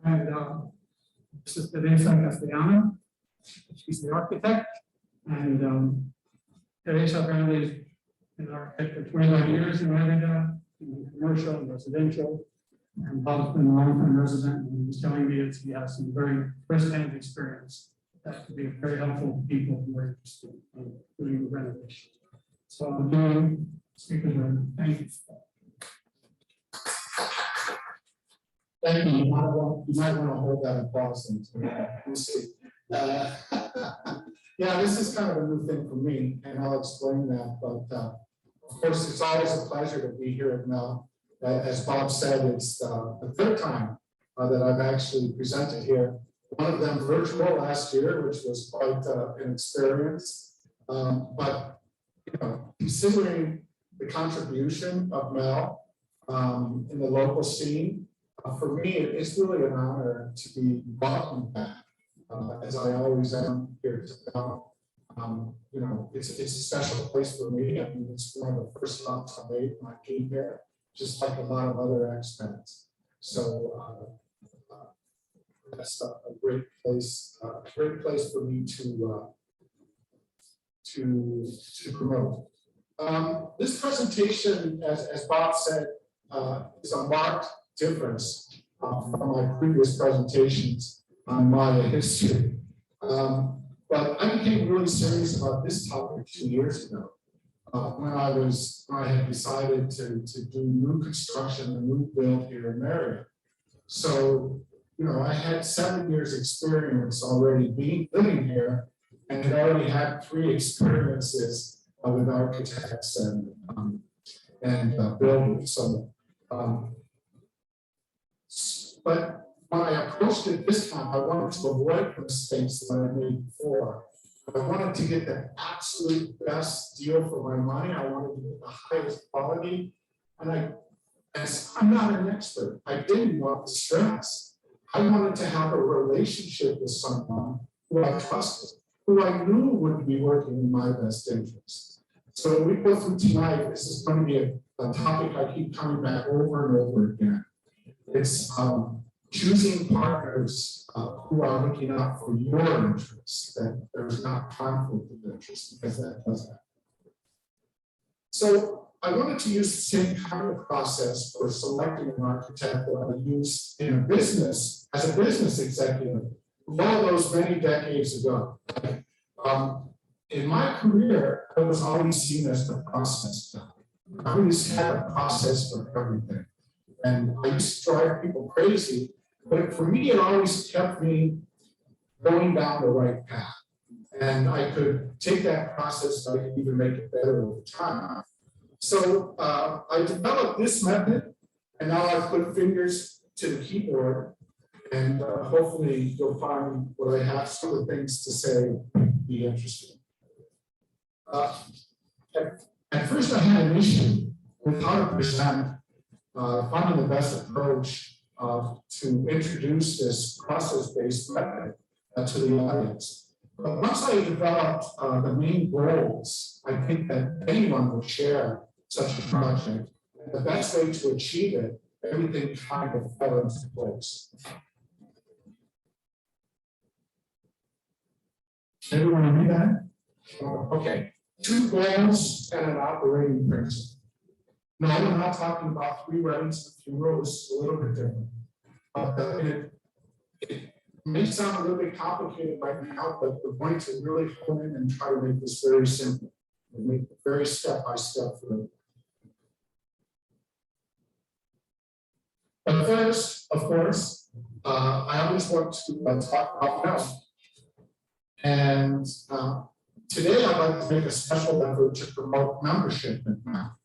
And this is Teresa Castellanos. She's the architect. And Teresa apparently has been an architect for 29 years in Merida, in commercial and residential. And Bob's been a long-term resident, and he was telling me that he has some very first-hand experience that could be very helpful to people who are interested in doing renovation. So I'm doing speakers are thank you. Thank you. You might want to hold that applause until we'll see. Yeah, this is kind of a new thing for me, and I'll explain that. But of course, it's always a pleasure to be here at MEL. As Bob said, it's the third time that I've actually presented here. One of them virtual last year, which was quite an experience. But you know, considering the contribution of MEL in the local scene, for me, it's really an honor to be welcomed back, as I always am here to MEL. You know, it's a special place for me. I mean, it's one of the first stops I made when I came here, just like a lot of other expats. So that's a great place for me to promote. This presentation, as Bob said, is a marked difference from my previous presentations on Maya history. But I became really serious about this topic 2 years ago. When I had decided to do new construction, a new build here in Merida. So, you know, I had 7 years experience already living here, and had already had 3 experiences with architects and builders. So, but when I approached it this time, I wanted to avoid the mistakes that I made before. I wanted to get the absolute best deal for my money. I wanted to get the highest quality. And I'm not an expert. I didn't want the stress. I wanted to have a relationship with someone who I trusted, who I knew would be working in my best interest. So when we go through tonight, this is going to be a topic I keep coming back over and over again. It's choosing partners who are looking out for your interests, that there's not conflict of interest, because that does happen. So I wanted to use the same kind of process for selecting an architect that I used in a business, as a business executive, all those many decades ago. In my career, I was always seen as the process guy. I always had a process for everything. And I used to drive people crazy, but for me, it always kept me going down the right path. And I could take that process, I could even make it better over time. So I developed this method, and now I've put fingers to the keyboard, and hopefully you'll find what I have, some of the things to say, be interesting. At first I had an issue with how to present, finding the best approach to introduce this process-based method to the audience. But once I developed the main goals, I think that anyone would share such a project. And the best way to achieve it, everything kind of fell into place. Everyone read that? Okay. 2 goals and an operating principle. No, I'm not talking about 3 weddings and funerals. It's a little bit different. It may sound a little bit complicated right now, but we're going to really hone in and try to make this very simple and make it very step-by-step for them. But first, of course, I always want to talk about MEL. And today I'd like to make a special effort to promote membership in MEL.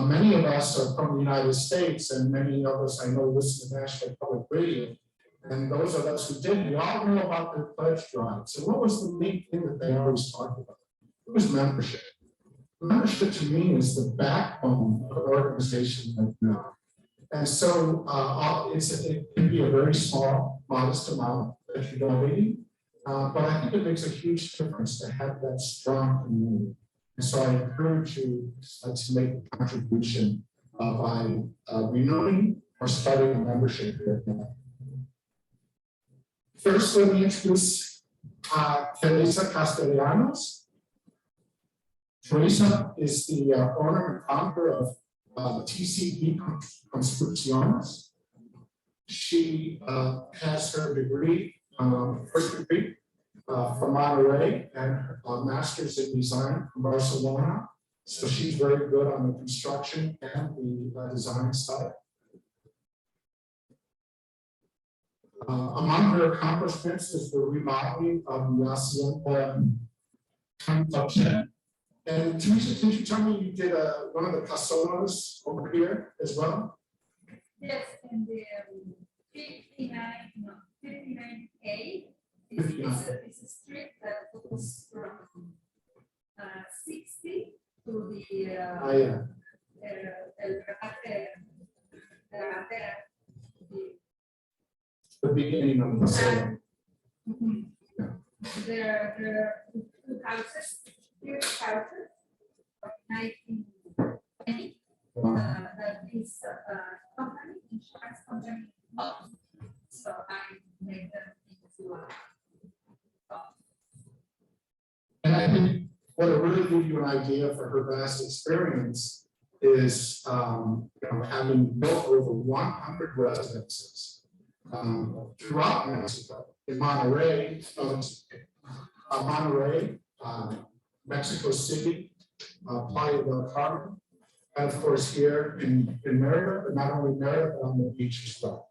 Many of us are from the United States, and many of us I know listen to National Public Radio. And those of us who didn't, we all know about their pledge drive. So what was the main thing that they always talked about? It was membership. Membership to me is the backbone of an organization like MEL. And so it can be a very small, modest amount that you're donating, but I think it makes a huge difference to have that strong community. And so I encourage you to make a contribution by renewing or starting a membership here. First, let me introduce Teresa Castellanos. Teresa is the owner and founder of TCB Construcciones. She has her degree, first degree from Monterey, and a master's in design from Barcelona. So she's very good on the construction and the design side. Among her accomplishments is the remodeling of the Hacienda Untitled Chapter. And Teresa, did you tell me you did one of the casonas over here as well? Yes, in the 59A. It's a street that goes from 60 to the the beginning of the sale. There are two houses, of 1920. That is a company, insurance company. So I made them into a. And I think what will really give you an idea for her vast experience is having built over 100 residences throughout Mexico, in Monterey, Mexico City, Playa del Carmen, and of course here in Merida, but not only Merida, but on the beach as well.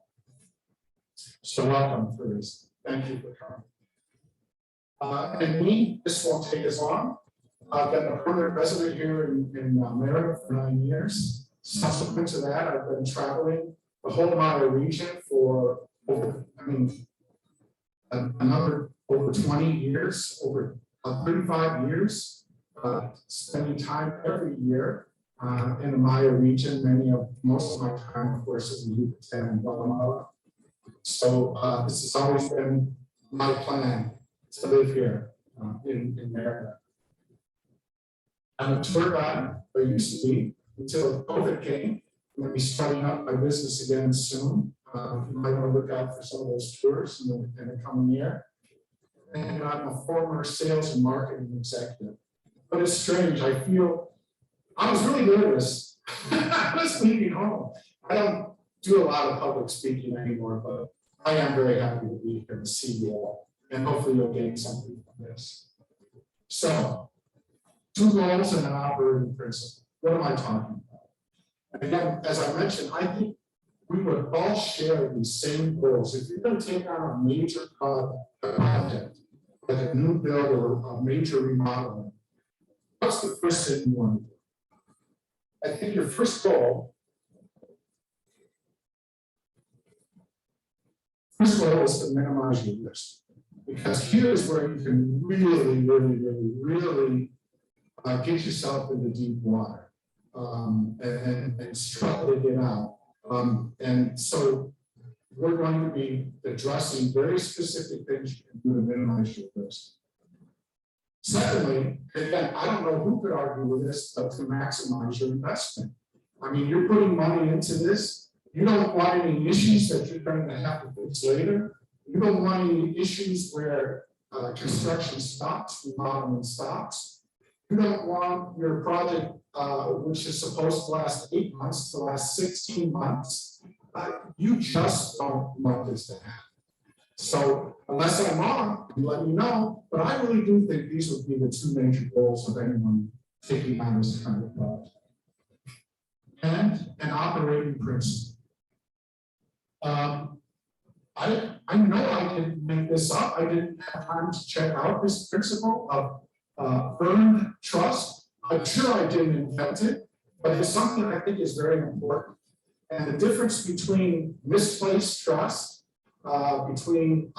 So welcome, Teresa. Thank you for coming. And me, this won't take as long. I've been a permanent resident here in Merida for 9 years. Subsequent to that, I've been traveling the whole Monterey region for over 20 years, over 35 years, spending time every year in the Maya region. Most of my time, of course, is in Yucatan and Guatemala. So this has always been my plan to live here in Merida. I'm a tour guide, or used to be, until COVID came. I'm going to be starting up my business again soon. You might want to look out for some of those tours in the coming year. And I'm a former sales and marketing executive. But it's strange, I was really nervous. I was leaving home. I don't do a lot of public speaking anymore, but I am very happy to be here to see you all. And hopefully you'll gain something from this. So, 2 goals and an operating principle. What am I talking about? Again, as I mentioned, I think we would all share these same goals. If you're going to take on a major project, like a new build or a major remodeling, what's the first thing you want to do? I think your first goal is to minimize your risk. Because here's where you can really get yourself into deep water and struggle to get out. And so we're going to be addressing very specific things you can do to minimize your risk. Secondly, again, I don't know who could argue with this, but to maximize your investment. I mean, you're putting money into this. You don't want any issues that you're going to have to fix later. You don't want any issues where construction stops, remodeling stops. You don't want your project, which is supposed to last 8 months, to last 16 months. You just don't want this to happen. So unless I'm wrong, let me know. But I really do think these would be the 2 major goals of anyone taking on this kind of project. And an operating principle. I know I didn't make this up. I didn't have time to check out this principle of earned trust. I'm sure I didn't invent it, but it's something I think is very important. And the difference between misplaced trust, between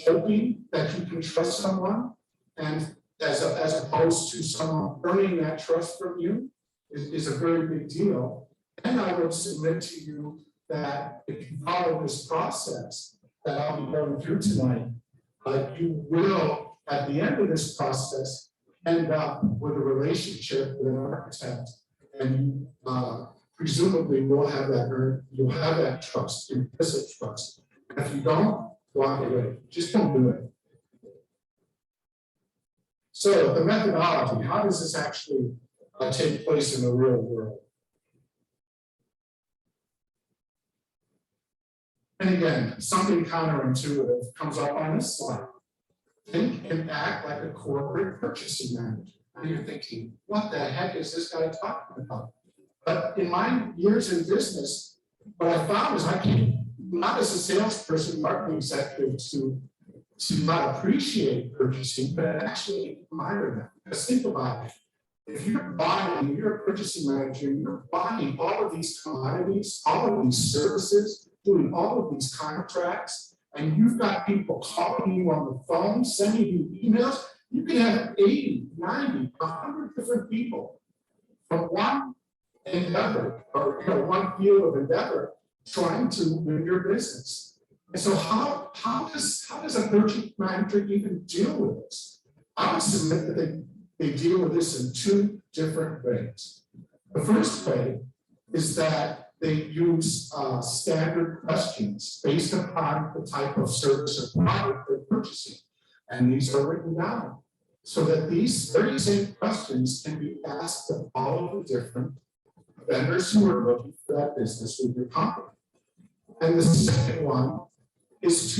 hoping that you can trust someone, and as opposed to someone earning that trust from you, is a very big deal. And I would submit to you that if you follow this process that I'll be going through tonight, you will, at the end of this process, end up with a relationship with an architect, and presumably you'll have that trust, implicit trust. And if you don't, walk away. Just don't do it. So the methodology, how does this actually take place in the real world? And again, something counterintuitive comes up on this slide. Think and act like a corporate purchasing manager. And you're thinking, what the heck is this guy talking about? But in my years in business, what I found is I came not as a salesperson, marketing executive to not appreciate purchasing, but actually admire them. Because think about it. If you're buying, you're a purchasing manager, you're buying all of these commodities, all of these services, doing all of these contracts, and you've got people calling you on the phone, sending you emails, you can have 80, 90, 100 different people from one endeavor, or one field of endeavor, trying to win your business. And so how does a purchasing manager even deal with this? I would submit that they deal with this in two different ways. The first way is that they use standard questions based upon the type of service or product they're purchasing. And these are written down so that these very same questions can be asked of all of the different vendors who are looking for that business with your company. And the second one is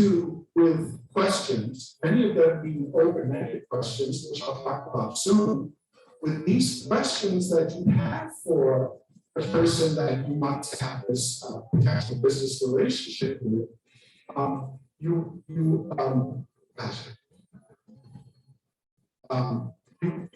with questions, many of them being open-ended questions, which I'll talk about soon, with these questions that you have for the person that you want to have this potential business relationship with, you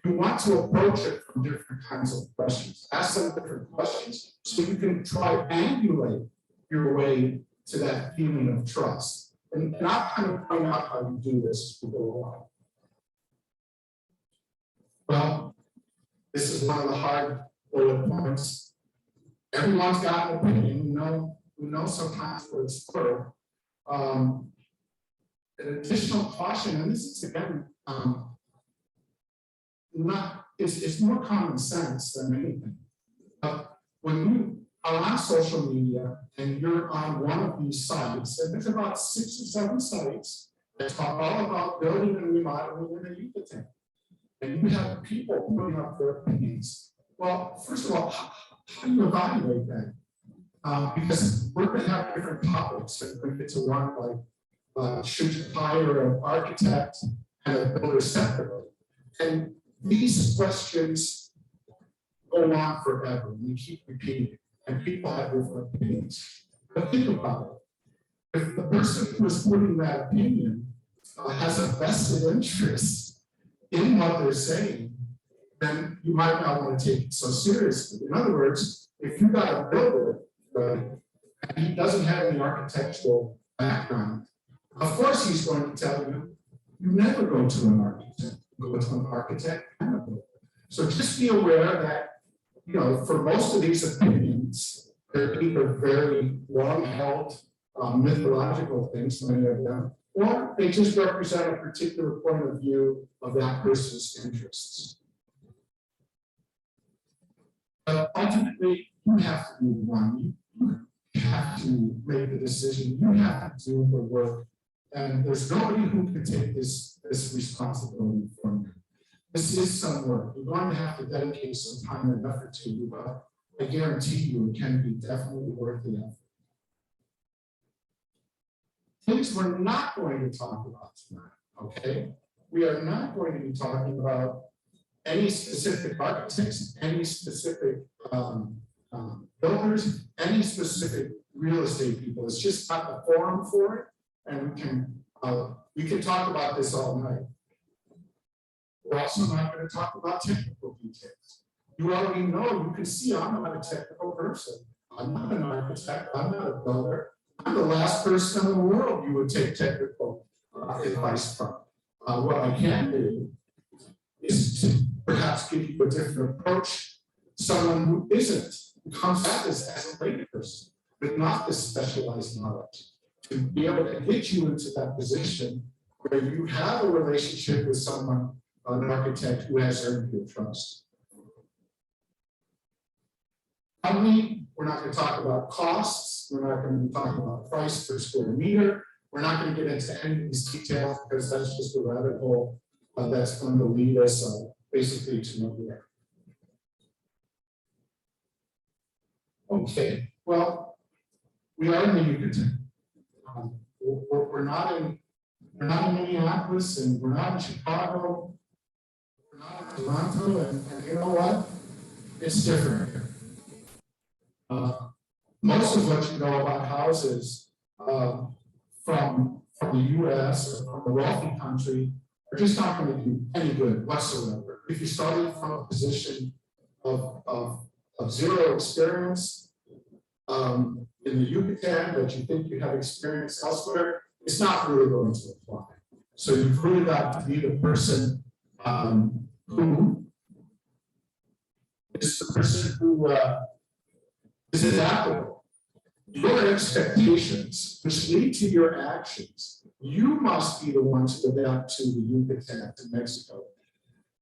want to approach it from different kinds of questions. Ask them different questions so you can triangulate your way to that feeling of trust. And I'll kind of point out how you do this as we go along. Well, this is one of the hard bullet points. Everyone's got an opinion. We know sometimes what it's for. An additional caution, and this is again, it's more common sense than anything. When you are on social media and you're on one of these sites, and there's about 6 or 7 sites that talk all about building and remodeling in a yucatan, and you have people putting up their opinions. Well, first of all, how do you evaluate that? Because we're going to have different topics, and we get to one like should you hire an architect and a builder separately? And these questions go on forever. We keep repeating it, and people have different opinions. But think about it. If the person who is putting that opinion has a vested interest in what they're saying, then you might not want to take it so seriously. In other words, if you've got a builder, and he doesn't have any architectural background, of course he's going to tell you, you never go to an architect, go to an architect. So just be aware that, for most of these opinions, they're either very long-held mythological things, many of them, or they just represent a particular point of view of that person's interests. But ultimately, you have to move on. You have to make the decision. You have to do the work. And there's nobody who can take this responsibility from you. This is some work. You're going to have to dedicate some time and effort to you, but I guarantee you it can be definitely worth the effort. Things we're not going to talk about tonight, okay? We are not going to be talking about any specific architects, any specific builders, any specific real estate people. It's just not the forum for it, and we can talk about this all night. We're also not going to talk about technical details. You already know, you can see I'm not a technical person. I'm not an architect, I'm not a builder. I'm the last person in the world you would take technical advice from. What I can do is to perhaps give you a different approach. Someone who comes at this as a lay person, with not this specialized knowledge, to be able to get you into that position where you have a relationship with someone, an architect who has earned your trust. company. We're not going to talk about costs. We're not going to be talking about price per square meter. We're not going to get into any of these details because that's just a rabbit hole that's going to lead us basically to nowhere. Okay, well, we are in the Yucatan. We're not in Minneapolis, and we're not in Chicago. We're not in Toronto, and you know what? It's different here. Most of what you know about houses from the U.S. or from a wealthy country are just not going to do any good whatsoever. If you started from a position of zero experience in the Yucatan, but you think you have experience elsewhere, it's not really going to apply. So you've really got to be the person who is the person who is adaptable. Your expectations, which lead to your actions, you must be the one to adapt to the Yucatan, to Mexico.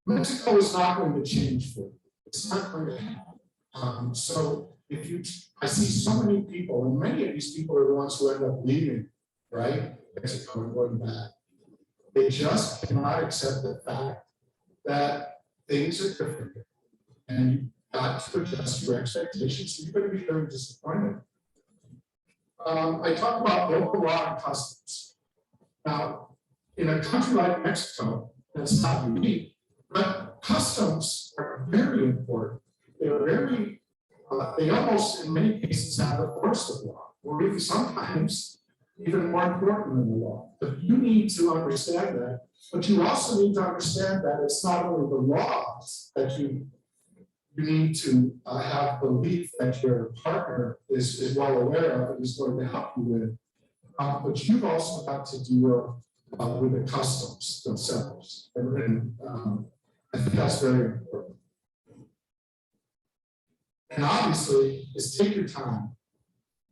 Mexico is not going to change for you. It's not going to happen. So if you, I see so many people, and many of these people are the ones who end up leaving, right? Mexico and going back. They just cannot accept the fact that things are different. And you've got to adjust your expectations. You're going to be very disappointed. I talk about local law and customs. Now, in a country like Mexico, that's not unique, but customs are very important. They're very, they almost, in many cases, have the force of law, or even sometimes even more important than the law. But you need to understand that. But you also need to understand that it's not only the laws that you need to have belief that your partner is well aware of and is going to help you with. But you've also got to deal with the customs themselves. And I think that's very important. And obviously, is take your time.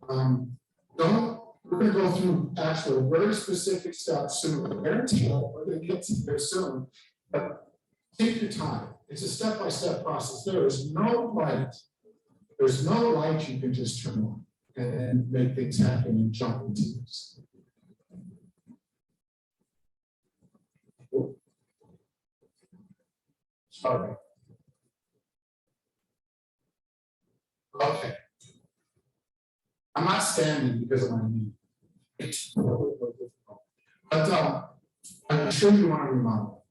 We're going to go through actually very specific steps soon. I guarantee you, we're going to get to there soon. But take your time. It's a step-by-step process. There is no light. There's no light you can just turn on and make things happen and jump into this. Sorry. Okay. I'm not standing because of my knee. But I'm sure you want to remodel.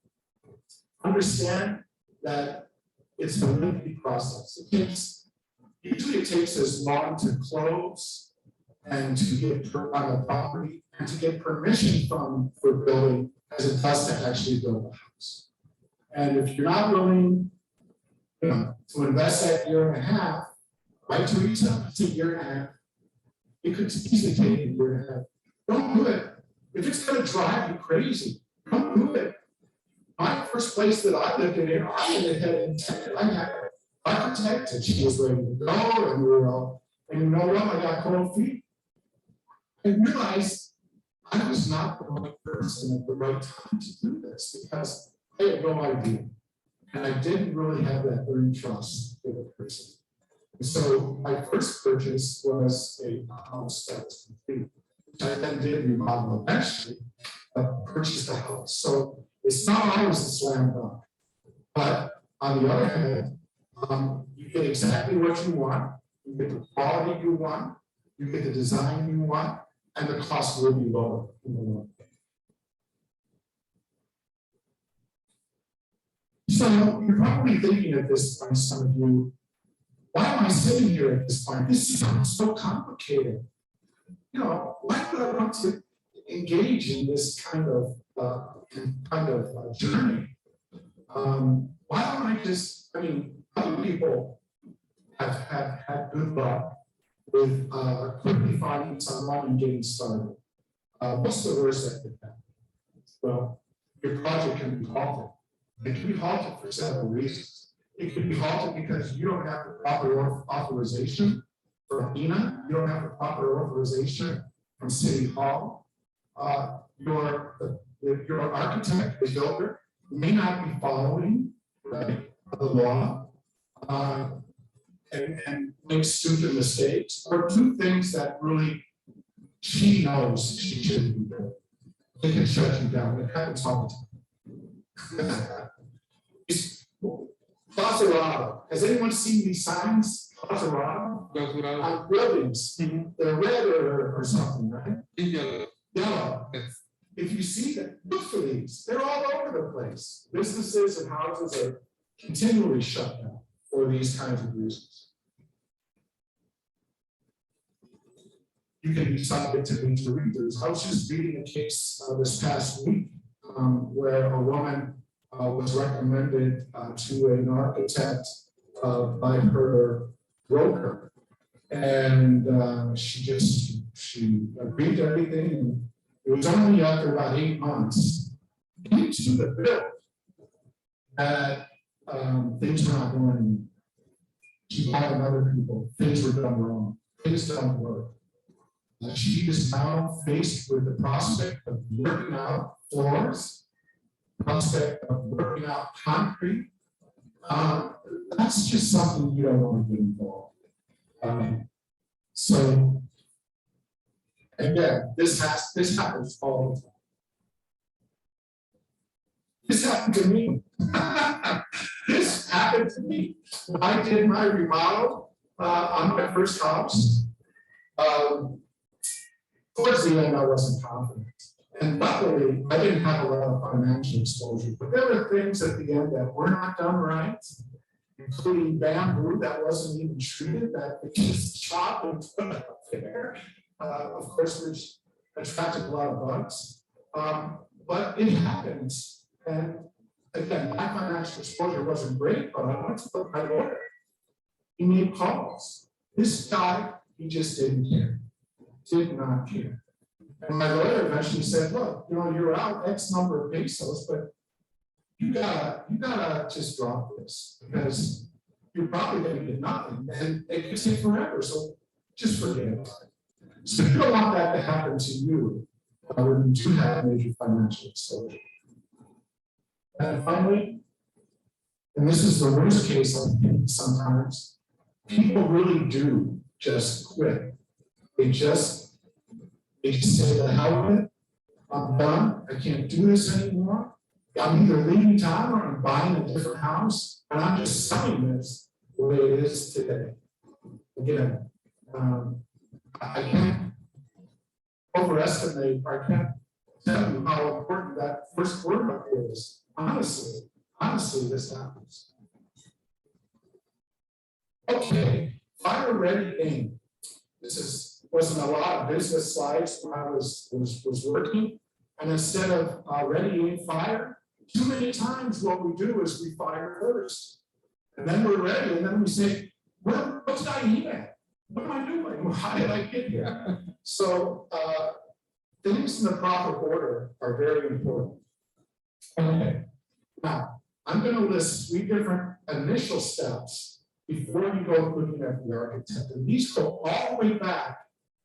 Understand that it's a lengthy process. Usually it takes as long to close and to get on the property and to get permission for building as it does to actually build a house. And if you're not willing, to invest that year and a half, right, Teresa, it's a year and a half. It could easily take a year and a half. Don't do it. If it's going to drive you crazy, don't do it. My first place that I lived in, I had intended, I had an architect and she was ready to go, and we were all, and you know what, I got cold feet. I realized I was not the right person at the right time to do this because I had no idea. And I didn't really have that earned trust with the person. And so my first purchase was a house that was complete, which I then did remodel eventually, purchased a house. So it's not always a slam dunk. But on the other hand, you get exactly what you want, you get the quality you want, you get the design you want, and the cost will be lower in the long run. So you're probably thinking at this point, some of you, why am I sitting here at this point? This sounds so complicated. You know, why would I want to engage in this kind of journey? Why don't I just, other people have had good luck with quickly finding someone and getting started. What's the worst that could happen? Well, your project can be halted. It can be halted for several reasons. It can be halted because you don't have the proper authorization from MENA. You don't have the proper authorization from City Hall. Your architect, the builder, may not be following the law. and make stupid mistakes, or do things that really she knows she shouldn't be doing. It can shut you down. It happens all the time. Plaza. Has anyone seen these signs? Plaza on buildings. They're red or something, right? Yellow. If you see them, look for these. They're all over the place. Businesses and houses are continually shut down for these kinds of reasons. You can be subject to these readers. I was just reading a case this past week where a woman was recommended to an architect by her broker, and she agreed to everything. And it was only after about 8 months into the bill that things were not going. She hired other people. Things were done wrong. Things don't work. She is now faced with the prospect of working out floors, prospect of working out concrete. That's just something you don't want to get involved. So again, this happens all the time. This happened to me. This happened to me. When I did my remodel on my first house. Towards the end, I wasn't confident. And luckily, I didn't have a lot of financial exposure, but there were things at the end that were not done right, including bamboo that wasn't even treated, that was just chopped and put up there, of course, which attracted a lot of bugs. But it happens. And again, my financial exposure wasn't great, but I went to my lawyer. He made calls. This guy, he just didn't care. Did not care. And my lawyer eventually said, look, you're out X number of pesos, but you gotta just drop this because you're probably gonna get nothing and it could take forever. So just forget about it. So you don't want that to happen to you when you do have major financial exposure. And finally, and this is the worst case I think sometimes, people really do just quit. They just say, the hell with it, I'm done, I can't do this anymore. I'm either leaving town or I'm buying a different house, and I'm just selling this the way it is today. Again, I can't overestimate, I can't tell you how important that first word up is. Honestly, this happens. Okay, fire ready aim. This wasn't a lot of business slides when I was working, and instead of ready aim fire, too many times what we do is we fire first, and then we're ready, and then we say, what's I here? What am I doing? How did I get here? So things in the proper order are very important. Okay, now I'm going to list 3 different initial steps before you go looking at the architect, and these go all the way back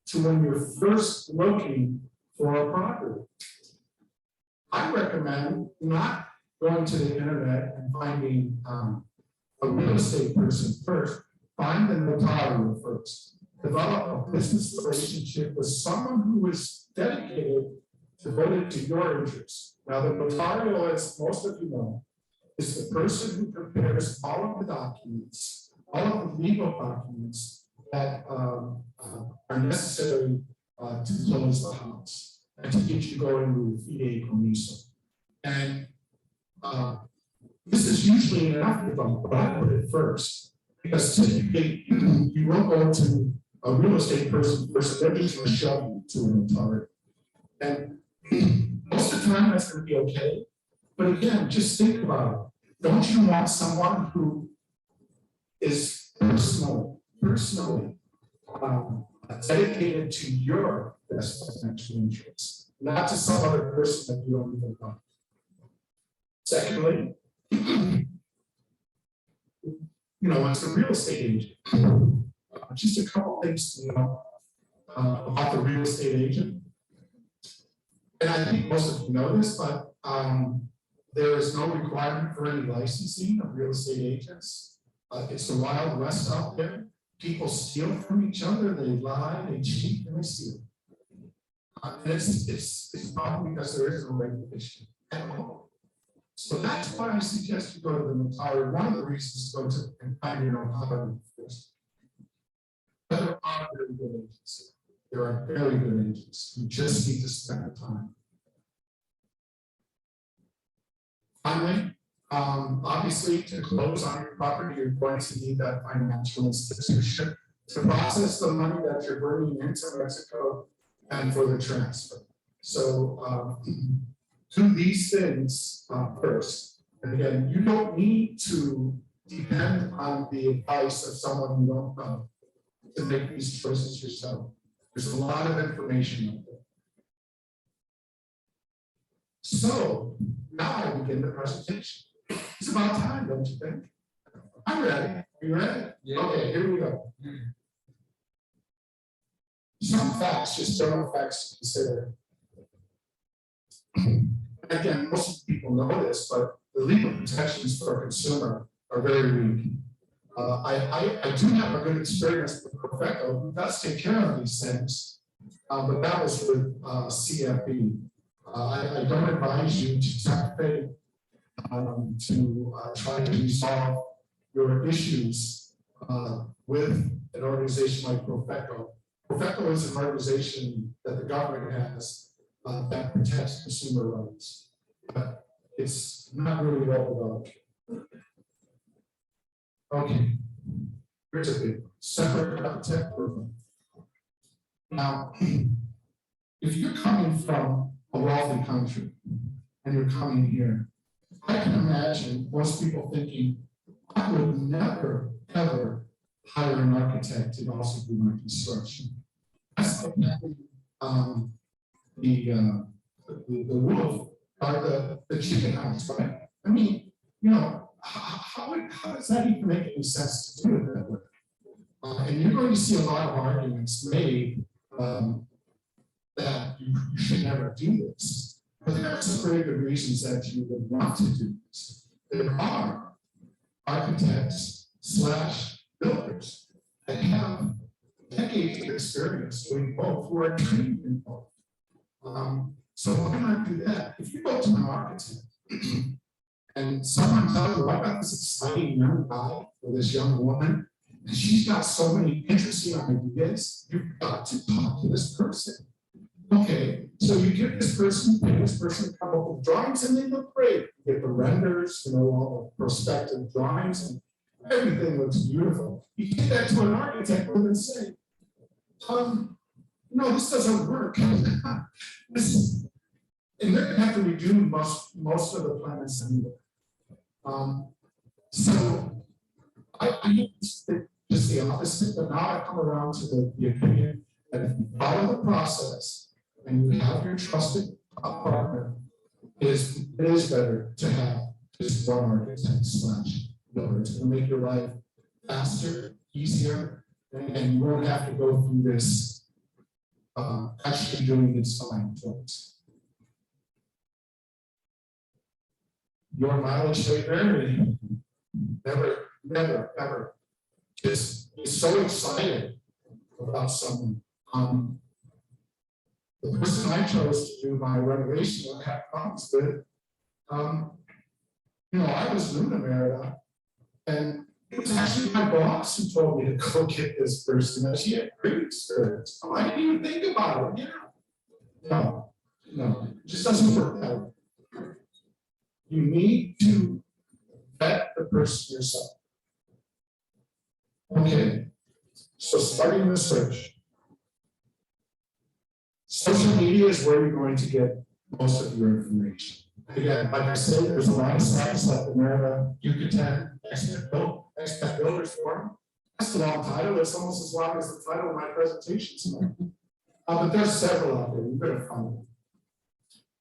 to when you're first looking for a property. I recommend not going to the internet and finding a real estate person first. Find the notario first. Develop a business relationship with someone who is dedicated, devoted to your interests. Now, the notario, as most of you know, is the person who prepares all of the documents, all of the legal documents that are necessary to close the house and to get you going with fideicomiso. And this is usually an afterthought, but I put it first because typically you won't go to a real estate person first, they're just going to shove you to a notary. And most of the time that's going to be okay. But again, just think about it. Don't you want someone who is personally dedicated to your best financial interests, not to some other person that you don't even know? Secondly, as a real estate agent, just a couple things to know about the real estate agent. And I think most of you know this, but there is no requirement for any licensing of real estate agents. It's the Wild West out there. People steal from each other, they lie, they cheat, and they steal. And it's not because there is no regulation at all. So that's why I suggest you go to the notary. One of the reasons to go to and find your notary first. But there are very good agents. There are very good agents. You just need to spend the time. Finally, obviously, to close on your property, you're going to need that financial institution to process the money that you're bringing into Mexico and for the transfer. So do these things first. And again, you don't need to depend on the advice of someone you don't know to make these choices yourself. There's a lot of information out there. So now I begin the presentation. It's about time, don't you think? I'm ready. Are you ready? Yeah. Okay, here we go. Some facts, just general facts to consider. Again, most people know this, but the legal protections for a consumer are very weak. I do have a good experience with Perfecto, who does take care of these things, but that was with CFE. I don't advise you to tap faith to try to resolve your issues with an organization like Perfecto. Perfecto is an organization that the government has that protects consumer rights, but it's not really well developed. Okay, here's a big separate architect program. Now, if you're coming from a wealthy country and you're coming here, I can imagine most people thinking, I would never, ever hire an architect to also do my construction. That's like the wolf or the chicken house, right? I mean, you know, how does that even make any sense to do it that way? And you're going to see a lot of arguments made that you should never do this. But there are some very good reasons that you would want to do this. There are architects / builders that have decades of experience doing both, who are trained in both. So why not do that? If you go to an architect and someone tells you, I got this exciting young guy or this young woman, and she's got so many interesting ideas, you've got to talk to this person. Okay, so you give this person, pay this person come up with drawings, and they look great. You get the renders, you know, all the prospective drawings, and everything looks beautiful. You give that to an architect and say, no, this doesn't work. And they're going to have to redo most of the plans anyway. So I used to just the opposite, but now I come around to the opinion that if you follow the process and you have your trusted partner, it is better to have just one architect / builder. It's going to make your life faster, easier, and you won't have to go through this actually doing this design twice. Your mileage may vary. Never, ever. Just be so excited about someone. The person I chose to do my renovation I had problems with, you know, I was new to Merida, and it was actually my boss who told me to go get this person, and she had great experience. I didn't even think about it. Yeah. No, it just doesn't work that way. You need to vet the person yourself. Okay, so starting the search. Social media is where you're going to get most of your information. Again, like I said, there's a lot of sites like the Merida, Yucatan, Expat Builders Forum. That's the long title. It's almost as long as the title of my presentation tonight. But there's several out there. You're going to find them.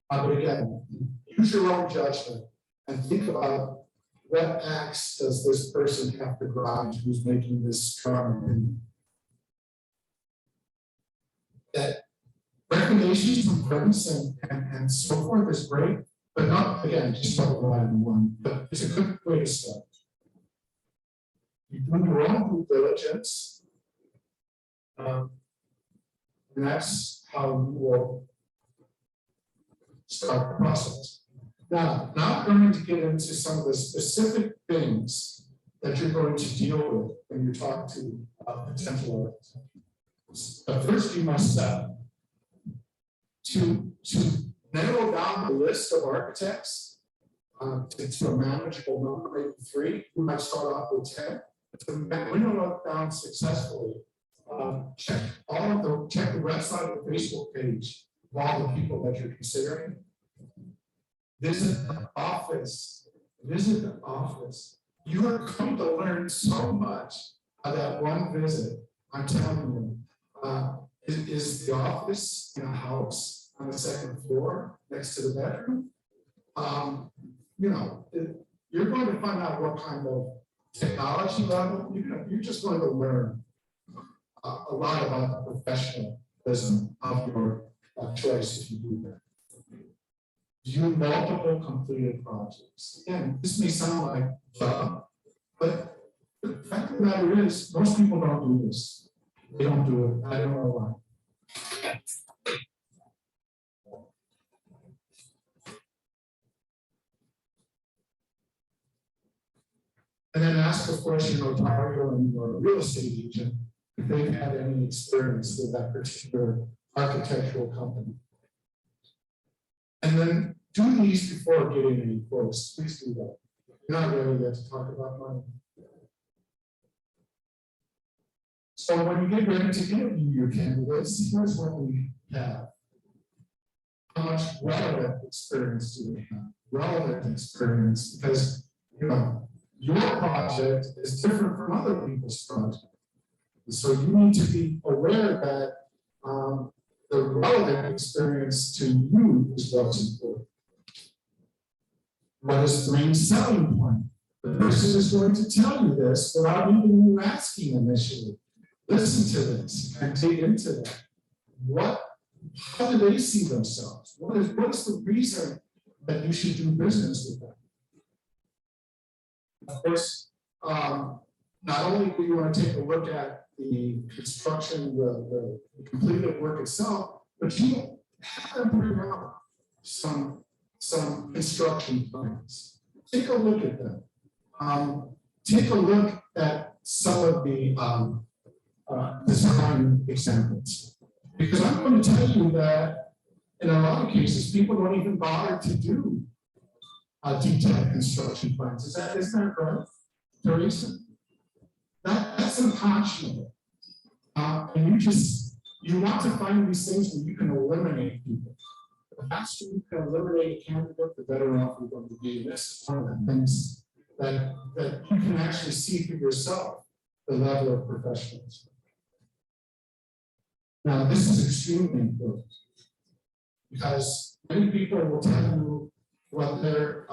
But again, use your own judgment and think about what acts does this person have to grind who's making this strong opinion. That recommendations from friends and so forth is great, but not, again, just don't rely on one. But it's a good way to start. You do your own due diligence. And that's how you will start the process. Now I'm going to get into some of the specific things that you're going to deal with when you talk to potential architects. But first, you must to narrow down the list of architects to a manageable number, maybe 3. You might start off with 10. To winnow it down successfully, check the website or the Facebook page of all the people that you're considering. Visit the office. Visit the office. You are going to learn so much of that one visit. I'm telling you, is the office in a house on the 2nd floor next to the bedroom? You know, you're going to find out what kind of technology level. You're just going to learn a lot about the professionalism of your choice if you do that. Do multiple completed projects. Again, this may sound like but the fact of the matter is, most people don't do this. They don't do it. I don't know why. And then ask, of course, your notarial and your real estate agent if they've had any experience with that particular architectural company. And then do these before getting any quotes. Please do that. You're not ready yet to talk about money. So when you get ready to interview your candidates, here's what we have. How much relevant experience do we have? Relevant experience, because you know your project is different from other people's projects. So you need to be aware that the relevant experience to you is what's important. What is the main selling point? The person is going to tell you this without even you asking initially. Listen to this and dig into that. How do they see themselves? What is the reason that you should do business with them? Of course, not only do you want to take a look at the construction, the completed work itself, but you have to bring out some construction plans. Take a look at them. Take a look at some of the design examples. Because I'm going to tell you that in a lot of cases, people don't even bother to do detailed construction plans. Isn't that right, Teresa? That's unconscionable. And you want to find these things where you can eliminate people. The faster you can eliminate a candidate, the better off you're going to be. This is one of the things that you can actually see for yourself, the level of professionalism. Now, this is extremely important because many people will tell you what their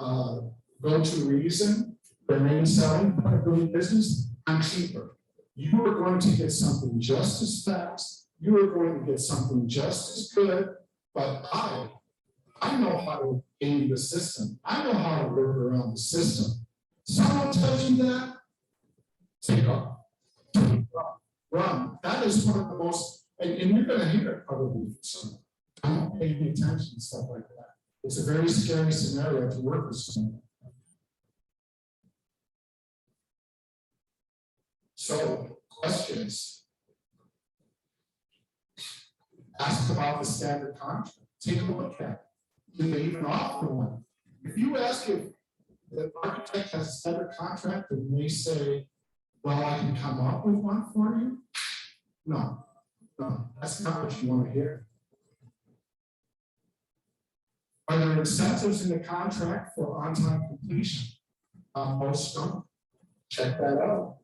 go-to reason, their main selling point of doing business. I'm cheaper. You are going to get something just as fast. You are going to get something just as good. But I know how to game the system. I know how to work around the system. Someone tells you that, take off. Run. That is one of the most, and you're going to hear it probably from someone. I'm not paying any attention and stuff like that. It's a very scary scenario to work with someone. So, questions. Ask about the standard contract. Take a look at it. Do they even offer one? If you ask if the architect has a standard contract and they say, well, I can come up with one for you. No, that's not what you want to hear. Are there incentives in the contract for on-time completion? Most don't. Check that out.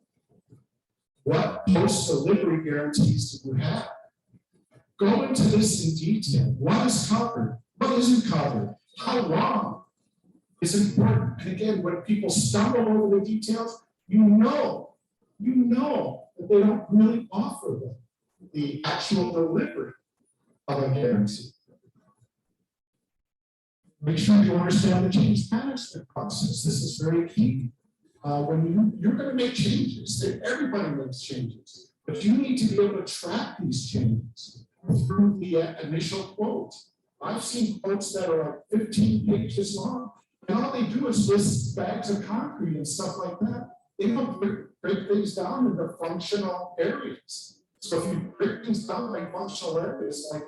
What post-delivery guarantees do you have? Go into this in detail. What is covered? What isn't covered? How long is important? And again, when people stumble over the details, you know that they don't really offer the actual delivery of a guarantee. Make sure you understand the change management process. This is very key. when you're going to make changes, everybody makes changes, but you need to be able to track these changes through the initial quote. I've seen quotes that are like 15 pages long, and all they do is list bags of concrete and stuff like that. They don't break things down into functional areas. So if you break things down like functional areas, like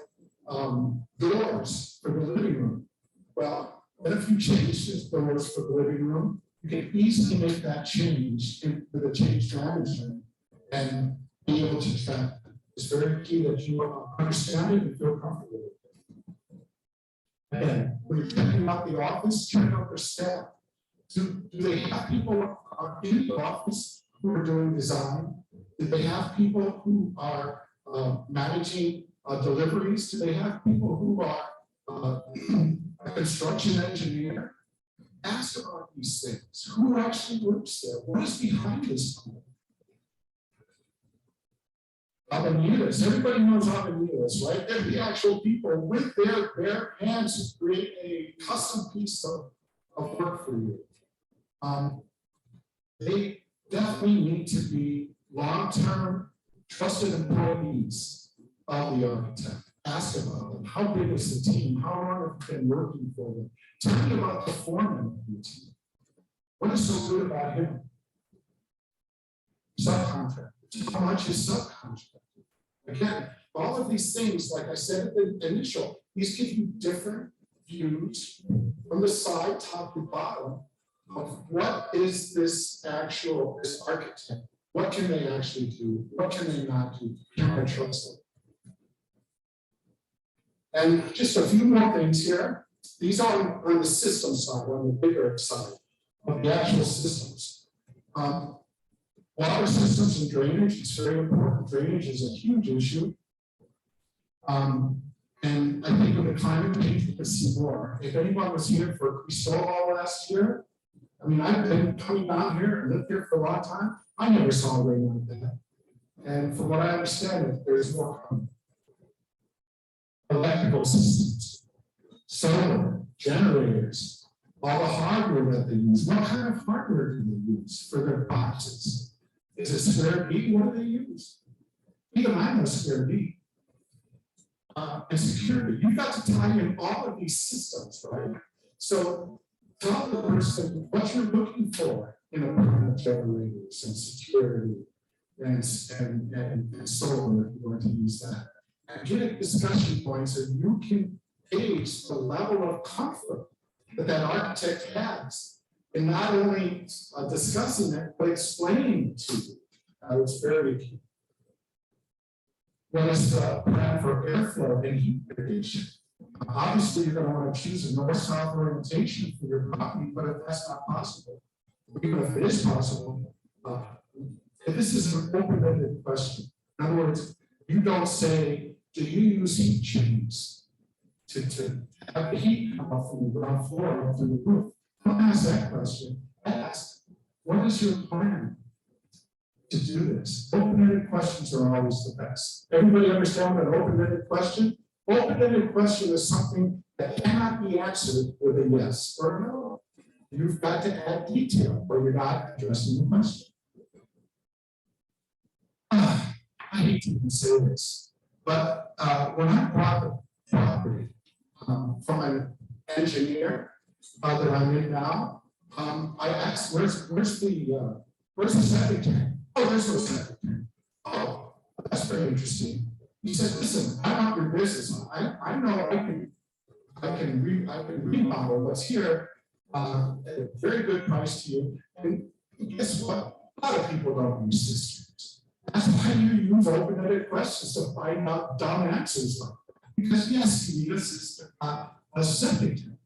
doors for the living room, well, then if you change these doors for the living room, you can easily make that change with a change strategy and be able to track it. It's very key that you understand it and feel comfortable with it. Again, when you're checking out the office, check out their staff. Do they have people in the office who are doing design? Do they have people who are managing deliveries? Do they have people who are a construction engineer? Ask about these things. Who actually works there? What is behind this company? Avenidas, everybody knows Avenidas, right? They're the actual people with their bare hands who create a custom piece of work for you. They definitely need to be long-term trusted employees of the architect. Ask about them. How big is the team? How long have you been working for them? Tell me about the foreman of your team. What is so good about him? Subcontractors. How much is subcontractor? Again, all of these things, like I said at the initial, these give you different views from the side, top to bottom, of what is this architect? What can they actually do? What can they not do? Can I trust them? And just a few more things here. These are on the system side, on the bigger side of the actual systems. Water systems and drainage is very important. Drainage is a huge issue. And I think with the climate change, we can see more. If anyone was here for Cristobal last year, I mean, I've been coming down here and lived here for a long time. I never saw rain like that. And from what I understand, there's more coming. Electrical systems, solar, generators, all the hardware that they use. What kind of hardware do they use for their boxes? Is it square B? What do they use? Even I know square B. And security. You've got to tie in all of these systems, right? So tell the person what you're looking for in a permanent generators and security and solar if you want to use that. And get discussion points so you can gauge the level of comfort that architect has in not only discussing it, but explaining it to you. It's very key. What is the plan for airflow and heat mitigation? Obviously, you're going to want to choose a north-south orientation for your property, but if that's not possible, even if it is possible, if this is an open-ended question. In other words, you don't say, do you use heat chains to have the heat come up from the ground floor up to the roof? Don't ask that question. Ask, what is your plan to do this? Open-ended questions are always the best. Everybody understand what an open-ended question? Open-ended question is something that cannot be answered with a yes or a no. You've got to add detail or you're not addressing the question. I hate to even say this, but when I bought the property from an engineer that I'm in now, I asked, where's the septic tank? Oh, there's no septic tank. Oh, that's very interesting. He said, listen, I'm not your business. I know I can remodel what's here at a very good price to you. And guess what? A lot of people don't use cisterns. That's why you use open-ended questions to find out dumb answers like that. Because yes, you need a cistern, a septic tank.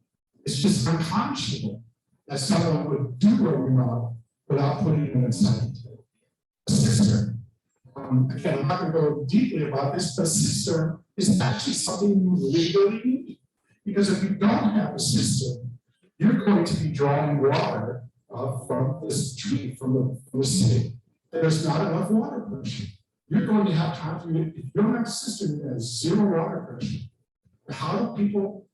It's just unconscionable that someone would do a remodel without putting in a septic tank. A cistern. Again, I'm not going to go deeply about this, but a cistern is actually something you legally need. Because if you don't have a cistern, you're going to be drawing water from this tree, from the city. There's not enough water pressure. You're going to have time to, if you don't have a cistern that has zero water pressure. How do people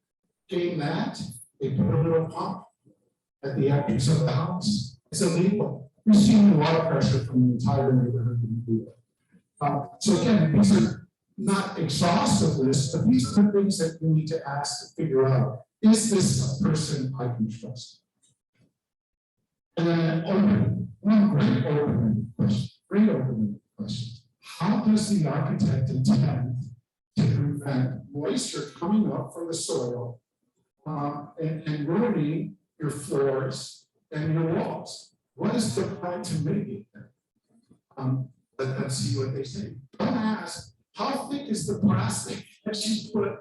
gain that? They put a little pump at the entrance of the house. It's illegal. We've seen a lot of pressure from the entire neighborhood to do it. So again, these are not exhaustive lists, but these are things that we need to ask to figure out, is this a person I can trust? And then one great open question. How does the architect intend to prevent moisture coming up from the soil and ruining your floors and your walls? What is the plan to mitigate that? Let's see what they say. Don't ask, how thick is the plastic that you put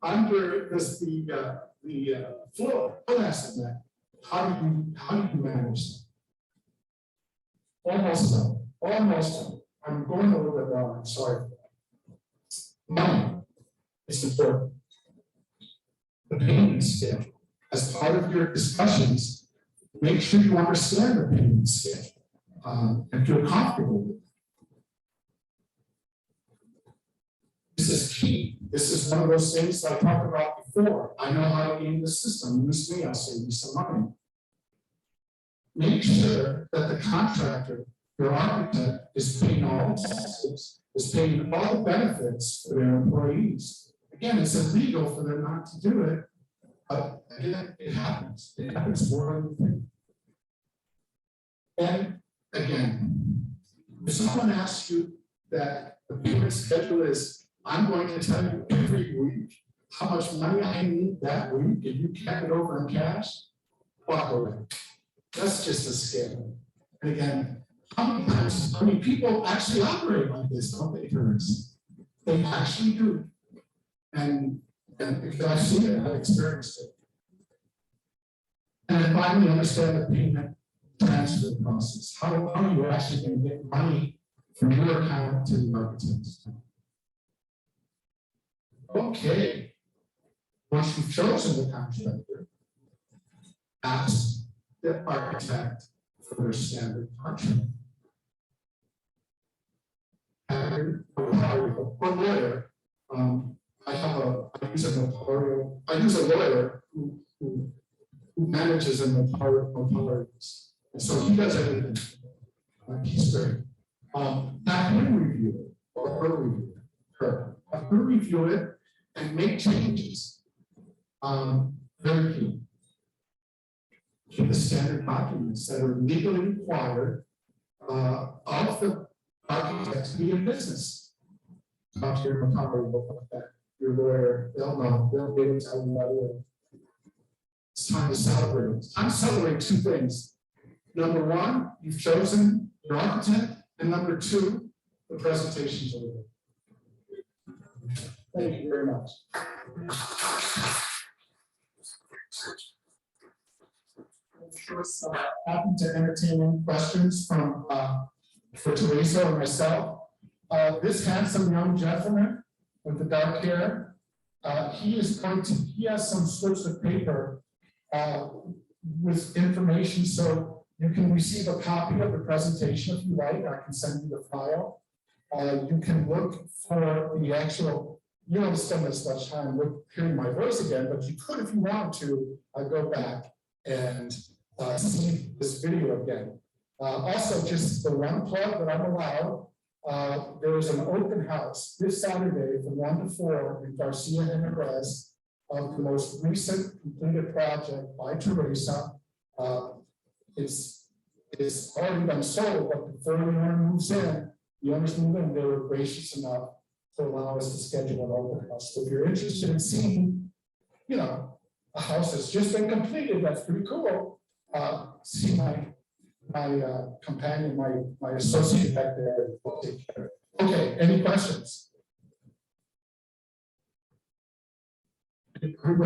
under the floor? Don't ask them that. How do you manage that? Almost done. I'm going a little bit long, I'm sorry. Money is important. The payment schedule. As part of your discussions, make sure you understand the payment schedule and feel comfortable with it. This is key. This is one of those things that I talked about before. I know how to game the system. Use me, I'll save you some money. Make sure that the contractor, your architect, is paying all the taxes, is paying all the benefits for their employees. Again, it's illegal for them not to do it, but again, it happens. It happens more than you think. And again, if someone asks you that the payment schedule is, I'm going to tell you every week how much money I need that week, and you can't get over in cash, walk away. That's just a scam. And again, how many people actually operate like this, don't they, Teresa? They actually do. And because I've seen it, I've experienced it. And then finally, understand the payment transfer process. How are you actually going to get money from your account to the architect's account? Okay. Once you've chosen the contractor, ask the architect for their standard contract. And or lawyer, I use a lawyer who manages a notarius. And so he does everything. He's great. Have him review it, or her review it. Have her review it and make changes. Very key. To the standard documents that are legally required of the architect to be in business. Talk to your notary about that. Your lawyer, they'll know. They'll be able to tell you about it. It's time to celebrate. It's time to celebrate two things. Number one, you've chosen your architect, and number two, the presentation's over. Thank you very much. Happy to entertain any questions from for Teresa or myself. This handsome young gentleman with the dark hair, he has some slips of paper with information, so you can receive a copy of the presentation if you like. I can send you the file. You can look for the actual. You don't spend as much time hearing my voice again, but you could, if you want to, go back and see this video again. Also, just the one plug that I'm allowed, there is an open house this Saturday from 1 to 4 in Garcia and Jerez of the most recent completed project by Teresa. It's already been sold, but before the owner moves in, the owners move in, they were gracious enough to allow us to schedule an open house. So if you're interested in seeing, a house that's just been completed, that's pretty cool. See my companion, my associate back there. Okay, any questions?